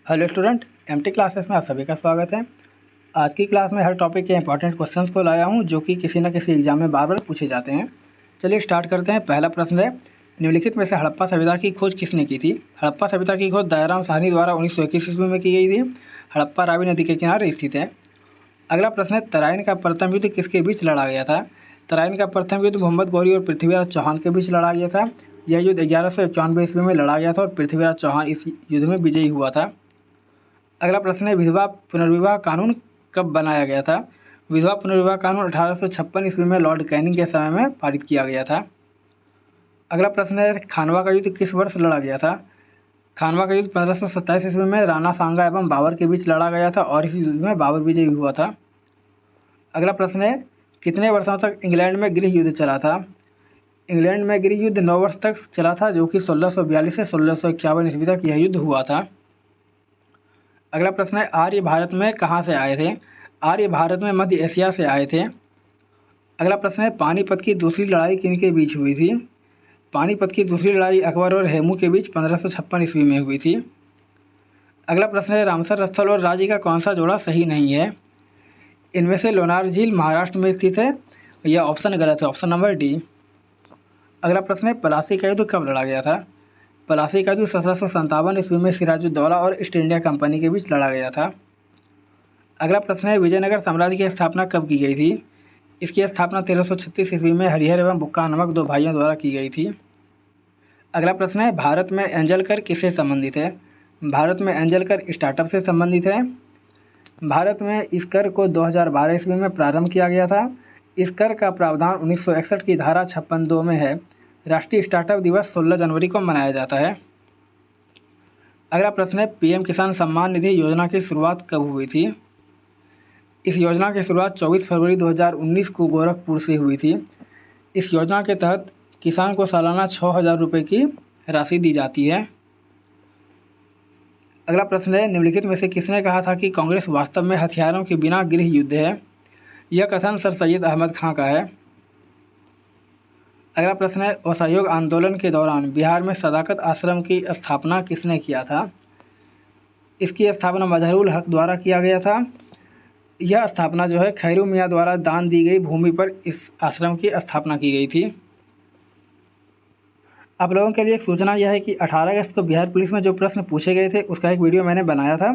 Hello student, MT classes में आप सभी का स्वागत है। आज की क्लास में हर टॉपिक के इंपॉर्टेंट क्वेश्चंस को लाया हूं जो कि किसी न किसी एग्जाम में बार बार पूछे जाते हैं। चलिए स्टार्ट करते हैं। पहला प्रश्न है, निम्नलिखित में से हड़प्पा सभ्यता की खोज किसने की थी? हड़प्पा सभ्यता की खोज दयाराम साहनी द्वारा 1921 ईस्वी में की गई थी। हड़प्पा रावी नदी के किनारे स्थित है। अगला प्रश्न है, तराइन का प्रथम युद्ध किसके बीच लड़ा गया था? तराइन का प्रथम युद्ध मोहम्मद गौरी और पृथ्वीराज चौहान के बीच लड़ा गया था। यह युद्ध 1191 ईस्वी में लड़ा गया था और पृथ्वीराज चौहान इस युद्ध में विजयी हुआ था। अगला प्रश्न है, विधवा पुनर्विवाह कानून कब बनाया गया था? विधवा पुनर्विवाह कानून 1856 ईस्वी में लॉर्ड कैनिंग के समय में पारित किया गया था। अगला प्रश्न है, खानवा का युद्ध किस वर्ष लड़ा गया था? खानवा का युद्ध 1527 ईस्वी में राणा सांगा एवं बाबर के बीच लड़ा गया था और इस युद्ध में बाबर विजयी हुआ था। अगला प्रश्न है, कितने वर्षों तक इंग्लैंड में गृह युद्ध चला था? इंग्लैंड में गृह युद्ध 9 वर्ष तक चला था, जो कि 1642 से 1651 ईस्वी तक यह युद्ध हुआ था। अगला प्रश्न है, आर्य भारत में कहाँ से आए थे? आर्य भारत में मध्य एशिया से आए थे। अगला प्रश्न है, पानीपत की दूसरी लड़ाई किनके बीच हुई थी? पानीपत की दूसरी लड़ाई अकबर और हेमू के बीच 1556 ईस्वी में हुई थी। अगला प्रश्न है, रामसर स्थल और राज्य का कौन सा जोड़ा सही नहीं है? इनमें से लोनार झील महाराष्ट्र में स्थित है। यह ऑप्शन गलत है, ऑप्शन नंबर डी। अगला प्रश्न है, प्लासी का युद्ध कब लड़ा गया था? प्लासी का युद्ध 1757 ईस्वी में सिराजुद्दौला और ईस्ट इंडिया कंपनी के बीच लड़ा गया था। अगला प्रश्न है, विजयनगर साम्राज्य की स्थापना कब की गई थी? इसकी स्थापना 1336 ईस्वी में हरिहर एवं बुक्का नामक 2 भाइयों द्वारा की गई थी। अगला प्रश्न है, भारत में एंजल कर किससे संबंधित है? भारत में एंजल कर स्टार्टअप से संबंधित है। भारत में इस कर को 2012 ईस्वी में प्रारंभ किया गया था। इस कर का प्रावधान 1961 की धारा 56(2) में है। राष्ट्रीय स्टार्टअप दिवस 16 जनवरी को मनाया जाता है। अगला प्रश्न है, पीएम किसान सम्मान निधि योजना की शुरुआत कब हुई थी? इस योजना की शुरुआत 24 फरवरी 2019 को गोरखपुर से हुई थी। इस योजना के तहत किसान को सालाना 6,000 रुपये की राशि दी जाती है। अगला प्रश्न है, निम्नलिखित में से किसने कहा था कि कांग्रेस वास्तव में हथियारों के बिना गृह युद्ध है? यह कथन सर सैयद अहमद खां का है। अगला प्रश्न है, असहयोग आंदोलन के दौरान बिहार में सदाकत आश्रम की स्थापना किसने किया था? इसकी स्थापना मजहरुल हक द्वारा किया गया था। यह स्थापना जो है खैरू मियाँ द्वारा दान दी गई भूमि पर इस आश्रम की स्थापना की गई थी। आप लोगों के लिए एक सूचना यह है कि 18 अगस्त को बिहार पुलिस में जो प्रश्न पूछे गए थे उसका एक वीडियो मैंने बनाया था।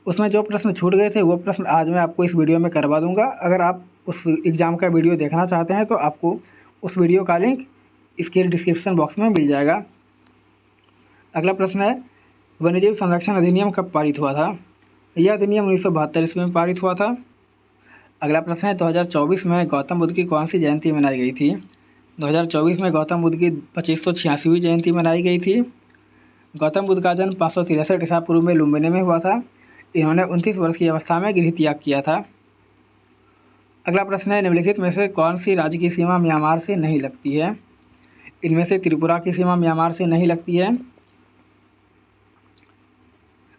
उसमें जो प्रश्न छूट गए थे वो प्रश्न आज मैं आपको इस वीडियो में करवा दूंगा। अगर आप उस एग्ज़ाम का वीडियो देखना चाहते हैं तो आपको उस वीडियो का लिंक इसके डिस्क्रिप्शन बॉक्स में मिल जाएगा। अगला प्रश्न है, वन्यजीव संरक्षण अधिनियम कब पारित हुआ था? यह अधिनियम 1972 ईस्वी में पारित हुआ था। अगला प्रश्न है, 2024 में गौतम बुद्ध की कौन सी जयंती मनाई गई थी? 2024 में गौतम बुद्ध की 2586वीं जयंती मनाई गई थी। गौतम बुद्ध का जन्म 563 ईसा पूर्व में लुम्बिनी में हुआ था। इन्होंने 29 वर्ष की अवस्था में गृह त्याग किया था। अगला प्रश्न है, निम्नलिखित में से कौन सी राज्य की सीमा म्यांमार से नहीं लगती है? इनमें से त्रिपुरा की सीमा म्यांमार से नहीं लगती है।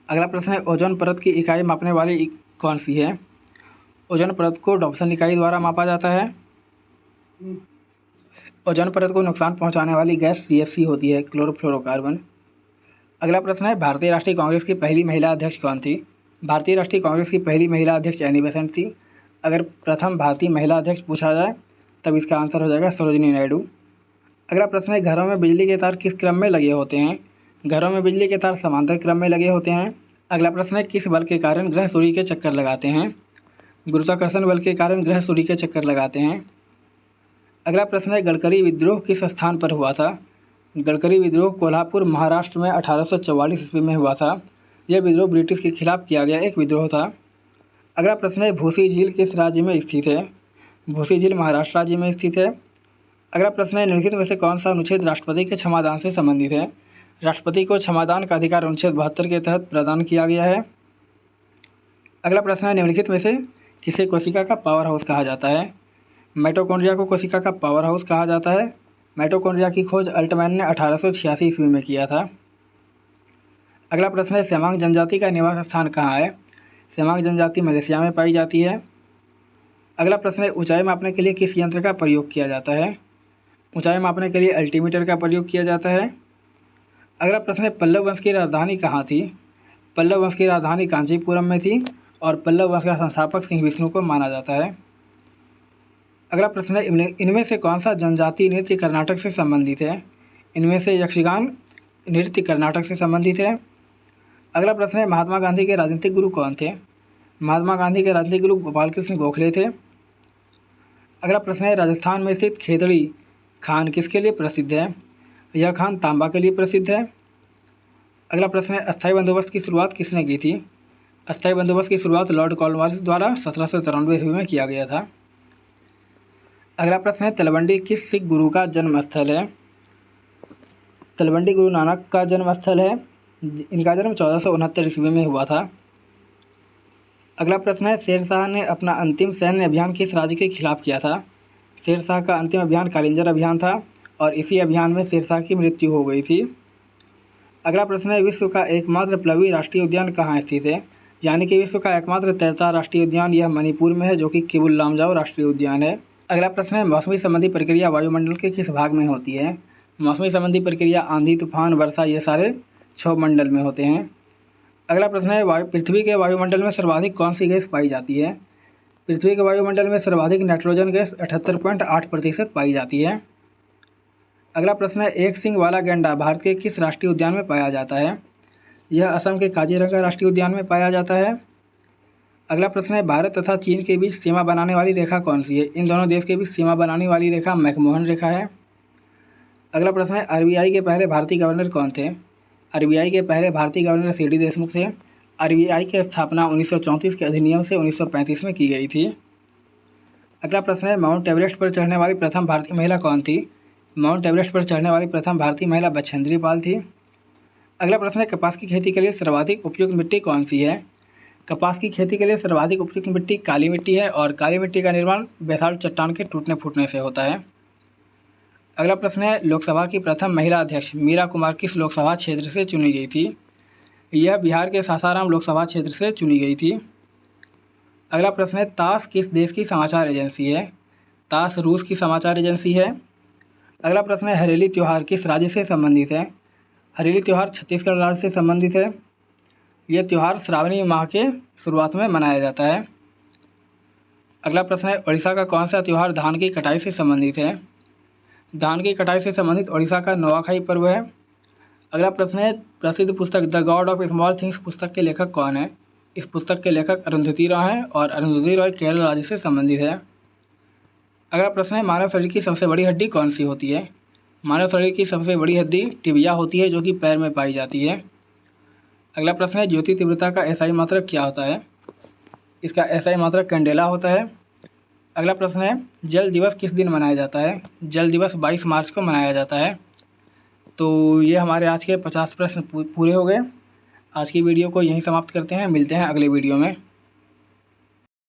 अगला प्रश्न है, ओजोन परत की इकाई मापने वाली कौन सी है? ओजोन परत को डॉप्सन इकाई द्वारा मापा जाता है। ओजोन परत को नुकसान पहुंचाने वाली गैस CFC होती है, क्लोरोफ्लोरोकार्बन। अगला प्रश्न है, भारतीय राष्ट्रीय कांग्रेस की पहली महिला अध्यक्ष कौन थी? भारतीय राष्ट्रीय कांग्रेस की पहली महिला अध्यक्ष एनी बेसेंट थी। अगर प्रथम भारतीय महिला अध्यक्ष पूछा जाए तब इसका आंसर हो जाएगा सरोजिनी नायडू। अगला प्रश्न है, घरों में बिजली के तार किस क्रम में लगे होते हैं? घरों में बिजली के तार समांतर क्रम में लगे होते हैं। अगला प्रश्न है, किस बल के कारण ग्रह सूर्य के चक्कर लगाते हैं? गुरुत्वाकर्षण बल के कारण ग्रह सूर्य के चक्कर लगाते हैं। अगला प्रश्न है, गडकरी विद्रोह किस स्थान पर हुआ था? गडकरी विद्रोह कोल्हापुर महाराष्ट्र में 1844 ईस्वी में हुआ था। यह विद्रोह ब्रिटिश के खिलाफ किया गया एक विद्रोह था। अगला प्रश्न है, भूसी झील किस राज्य में स्थित है? भूसी झील महाराष्ट्र राज्य में स्थित है। अगला प्रश्न है, निम्नलिखित में से कौन सा अनुच्छेद राष्ट्रपति के क्षमादान से संबंधित है? राष्ट्रपति को क्षमादान का अधिकार अनुच्छेद 72 के तहत प्रदान किया गया है। अगला प्रश्न है, निम्नलिखित में से किसे कोशिका का पावर हाउस कहा जाता है? माइटोकॉन्ड्रिया को कोशिका का पावर हाउस कहा जाता है। माइटोकॉन्ड्रिया की खोज अल्टमैन ने 1886 ईस्वी में किया था। अगला प्रश्न है, सेमांग जनजाति का निवास स्थान कहाँ है? सेमांग जनजाति मलेशिया में पाई जाती है। अगला प्रश्न है, ऊंचाई मापने के लिए किस यंत्र का प्रयोग किया जाता है? ऊंचाई मापने के लिए अल्टीमीटर का प्रयोग किया जाता है। अगला प्रश्न है, पल्लव वंश की राजधानी कहाँ थी? पल्लव वंश की राजधानी कांचीपुरम में थी और पल्लव वंश का संस्थापक सिंह विष्णु को माना जाता है। अगला प्रश्न है, इनमें से कौन सा जनजातीय नृत्य कर्नाटक से संबंधित है? इनमें से यक्षगान नृत्य कर्नाटक से संबंधित है। अगला प्रश्न है, महात्मा गांधी के राजनीतिक गुरु कौन थे? महात्मा गांधी के राजनीतिक गुरु गोपाल कृष्ण गोखले थे। अगला प्रश्न है, राजस्थान में स्थित खेतड़ी खान किसके लिए प्रसिद्ध है? यह खान तांबा के लिए प्रसिद्ध है। अगला प्रश्न है, अस्थायी बंदोबस्त की शुरुआत किसने की थी? अस्थायी बंदोबस्त की शुरुआत लॉर्ड कॉर्नवालिस द्वारा 1793 ईस्वी में किया गया था। अगला प्रश्न है, तलवंडी किस सिख गुरु का जन्म स्थल है? तलवंडी गुरु नानक का जन्म स्थल है। इनका जन्म 1469 ईस्वी में हुआ था। अगला प्रश्न है, शेरशाह ने अपना अंतिम सैन्य अभियान किस राज्य के खिलाफ किया था? शेरशाह का अंतिम अभियान कालिंजर अभियान था और इसी अभियान में शेरशाह की मृत्यु हो गई थी। अगला प्रश्न है, विश्व का एकमात्र प्लवी राष्ट्रीय उद्यान कहाँ स्थित है? यानी कि विश्व का एकमात्र तैरता राष्ट्रीय उद्यान यह मणिपुर में है, जो कि केबुल लामजाओ राष्ट्रीय उद्यान है। अगला प्रश्न है, मौसमी संबंधी प्रक्रिया वायुमंडल के किस भाग में होती है? मौसमी संबंधी प्रक्रिया आंधी, तूफान, वर्षा ये सारे 6 मंडल में होते हैं। अगला प्रश्न है, पृथ्वी के वायुमंडल में सर्वाधिक कौन सी गैस पाई जाती है? पृथ्वी के वायुमंडल में सर्वाधिक नाइट्रोजन गैस 78.8% पाई जाती है। अगला प्रश्न है, एक सींग वाला गैंडा भारत के किस राष्ट्रीय उद्यान में पाया जाता है? यह असम के काजीरंगा राष्ट्रीय उद्यान में पाया जाता है। अगला प्रश्न है, भारत तथा चीन के बीच सीमा बनाने वाली रेखा कौन सी है? इन दोनों देश के बीच सीमा बनाने वाली रेखा मैकमोहन रेखा है। अगला प्रश्न है, आरबीआई के पहले भारतीय गवर्नर कौन थे? आरबीआई के पहले भारतीय गवर्नर सीडी देशमुख थे। आरबीआई की स्थापना 1934 के अधिनियम से 1935 में की गई थी। अगला प्रश्न है, माउंट एवरेस्ट पर चढ़ने वाली प्रथम भारतीय महिला कौन थी? माउंट एवरेस्ट पर चढ़ने वाली प्रथम भारतीय महिला बछेंद्री पाल थी। अगला प्रश्न है, कपास की खेती के लिए सर्वाधिक उपयुक्त मिट्टी कौन सी है? कपास की खेती के लिए सर्वाधिक उपयुक्त मिट्टी काली मिट्टी है और काली मिट्टी का निर्माण बेसाल्ट चट्टान के टूटने फूटने से होता है। अगला प्रश्न है, लोकसभा की प्रथम महिला अध्यक्ष मीरा कुमार किस लोकसभा क्षेत्र से चुनी गई थी? यह बिहार के सासाराम लोकसभा क्षेत्र से चुनी गई थी। अगला प्रश्न है, ताश किस देश की समाचार एजेंसी है? ताश रूस की समाचार एजेंसी है। अगला प्रश्न है, हरेली त्यौहार किस राज्य से संबंधित है? हरेली त्यौहार छत्तीसगढ़ राज्य से संबंधित है। यह त्यौहार श्रावणी माह के शुरुआत में मनाया जाता है। अगला प्रश्न है, उड़ीसा का कौन सा त्यौहार धान की कटाई से संबंधित है? धान की कटाई से संबंधित उड़ीसा का नुआखाई पर्व है। अगला प्रश्न है, प्रसिद्ध पुस्तक the God of small things पुस्तक के लेखक कौन है? इस पुस्तक के लेखक अरुंधति रॉय हैं और अरुंधति रॉय केरल राज्य से संबंधित है। अगला प्रश्न है, मानव शरीर की सबसे बड़ी हड्डी कौन सी होती है? मानव शरीर की सबसे बड़ी हड्डी टिबिया होती है, जो कि पैर में पाई जाती है। अगला प्रश्न है, ज्योति तीव्रता का एसआई मात्रक क्या होता है? इसका एसआई मात्रक कैंडेला होता है। अगला प्रश्न है, जल दिवस किस दिन मनाया जाता है? जल दिवस 22 मार्च को मनाया जाता है। तो ये हमारे आज के 50 प्रश्न पूरे हो गए। आज की वीडियो को यहीं समाप्त करते हैं, मिलते हैं अगले वीडियो में।